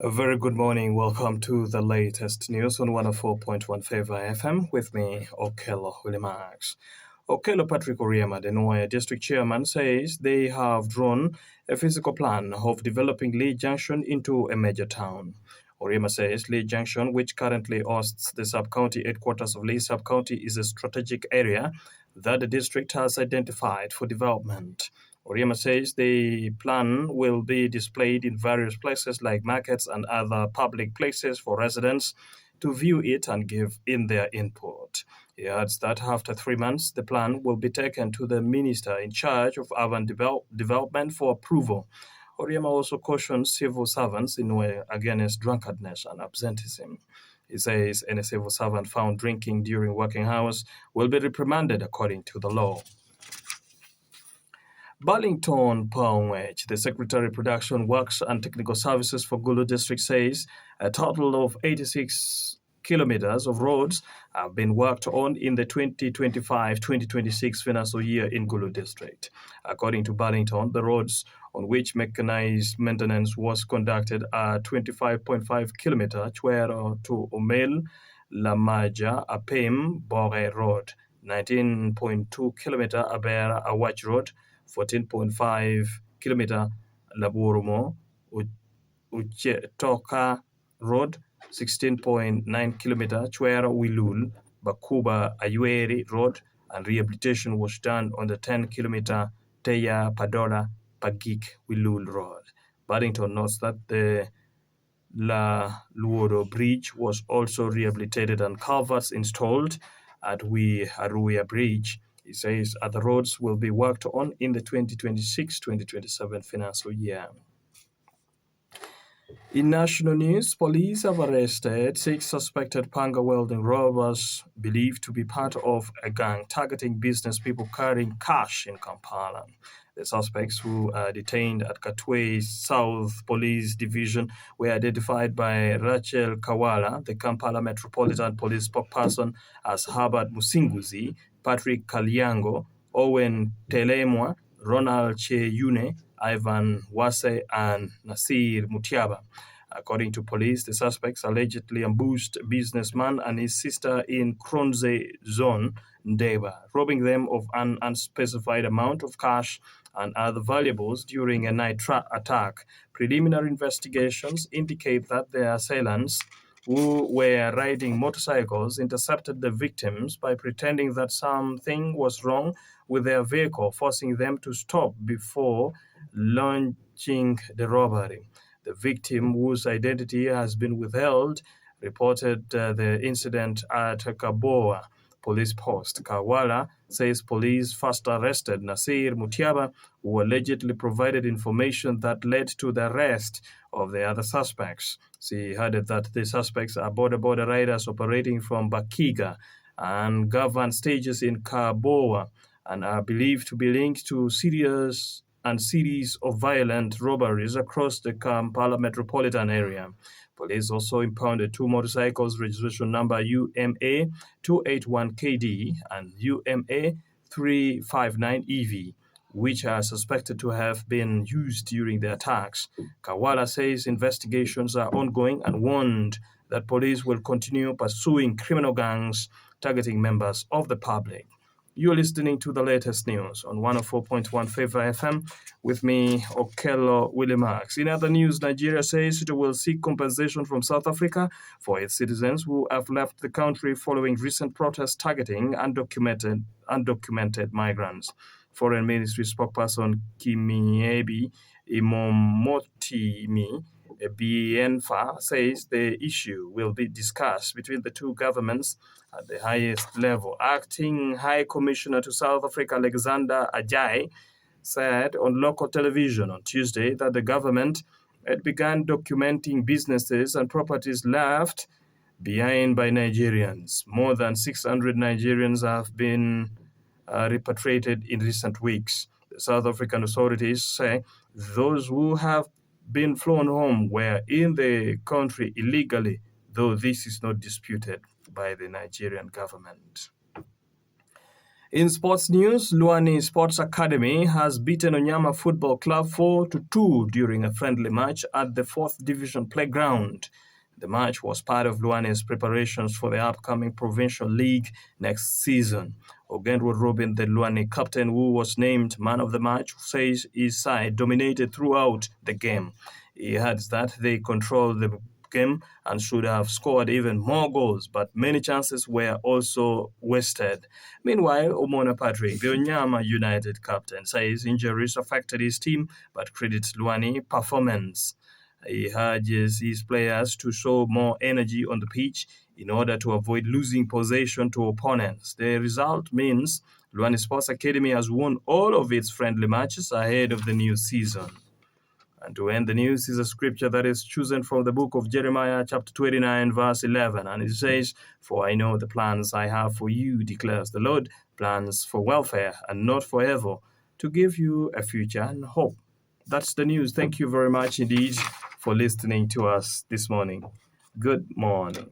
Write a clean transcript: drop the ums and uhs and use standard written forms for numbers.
A very good morning. Welcome to the latest news on 104.1 Favor FM with me, Okello Willimax. Okello Patrick Oriema, the Nuaya District Chairman, says they have drawn a physical plan of developing Lee Junction into a major town. Oriema says Lee Junction, which currently hosts the sub-county headquarters of Lee Sub-County, is a strategic area that the district has identified for development. Oriema says the plan will be displayed in various places like markets and other public places for residents to view it and give in their input. He adds that after 3 months, the plan will be taken to the minister in charge of urban development for approval. Oriema also cautions civil servants in way against drunkenness and absenteeism. He says any civil servant found drinking during working hours will be reprimanded according to the law. Burlington Palmwich, the Secretary of Production Works and Technical Services for Gulu District, says a total of 86 kilometers of roads have been worked on in the 2025-2026 financial year in Gulu District. According to Burlington, the roads on which mechanized maintenance was conducted are 25.5 kilometer Chwero to Omel, Lamaja, Apem, Bore Road, 19.2 kilometer Aber Awach Road, 14.5 kilometer Laburumo, Uchetoka Road, 16.9 kilometer Chwera Wilul, Bakuba Ayueri Road, and rehabilitation was done on the 10 kilometer Teya Padola Pagik Wilul Road. Burlington notes that the La Luodo Bridge was also rehabilitated and culverts installed at Aruya Bridge. He says other roads will be worked on in the 2026-2027 financial year. In national news, police have arrested 6 suspected panga welding robbers believed to be part of a gang targeting business people carrying cash in Kampala. The suspects who are detained at Katwe South Police Division were identified by Rachel Kawala, the Kampala Metropolitan Police spokesperson, as Herbert Musinguzi, Patrick Kalyango, Owen Telemwa, Ronald Cheyune, Ivan Wase, and Nasir Mutiaba. According to police, the suspects allegedly ambushed a businessman and his sister in Kronze Zone, Ndeba, robbing them of an unspecified amount of cash and other valuables during a night attack. Preliminary investigations indicate that the assailants, who were riding motorcycles, intercepted the victims by pretending that something was wrong with their vehicle, forcing them to stop before launching the robbery. The victim, whose identity has been withheld, reported the incident at Kaboa police post. Kawala says police first arrested Nasir Mutiaba, who allegedly provided information that led to the arrest of the other suspects. She added that the suspects are border riders operating from Bakiga and governed stages in Kaboa and are believed to be linked to series of violent robberies across the Kampala metropolitan area. Police also impounded 2 motorcycles, registration number UMA 281KD and UMA 359EV, which are suspected to have been used during the attacks. Kawala says investigations are ongoing and warned that police will continue pursuing criminal gangs targeting members of the public. You're listening to the latest news on 104.1 Favor FM with me, Okello Willimax. In other news, Nigeria says it will seek compensation from South Africa for its citizens who have left the country following recent protests targeting undocumented migrants. Foreign Ministry spokesperson Kimiebi Imomotimi Bienfa says the issue will be discussed between the two governments at the highest level. Acting High Commissioner to South Africa Alexander Ajay said on local television on Tuesday that the government had begun documenting businesses and properties left behind by Nigerians. More than 600 Nigerians have been repatriated in recent weeks. The South African authorities say those who have been flown home were in the country illegally, though this is not disputed by the Nigerian government. In sports news, Luani Sports Academy has beaten Onyama Football Club 4-2 during a friendly match at the 4th Division playground. The match was part of Luani's preparations for the upcoming Provincial League next season. Ogendwo Robin, the Luani captain who was named man of the match, says his side dominated throughout the game. He adds that they controlled the game and should have scored even more goals, but many chances were also wasted. Meanwhile, Omona Patrick, the Onyama United captain, says injuries affected his team, but credits Luani performance. He urges his players to show more energy on the pitch in order to avoid losing possession to opponents. The result means Luani Sports Academy has won all of its friendly matches ahead of the new season. And to end the news is a scripture that is chosen from the book of Jeremiah, chapter 29, verse 11. And it says, "For I know the plans I have for you, declares the Lord, plans for welfare and not for evil, to give you a future and hope." That's the news. Thank you very much indeed for listening to us this morning. Good morning.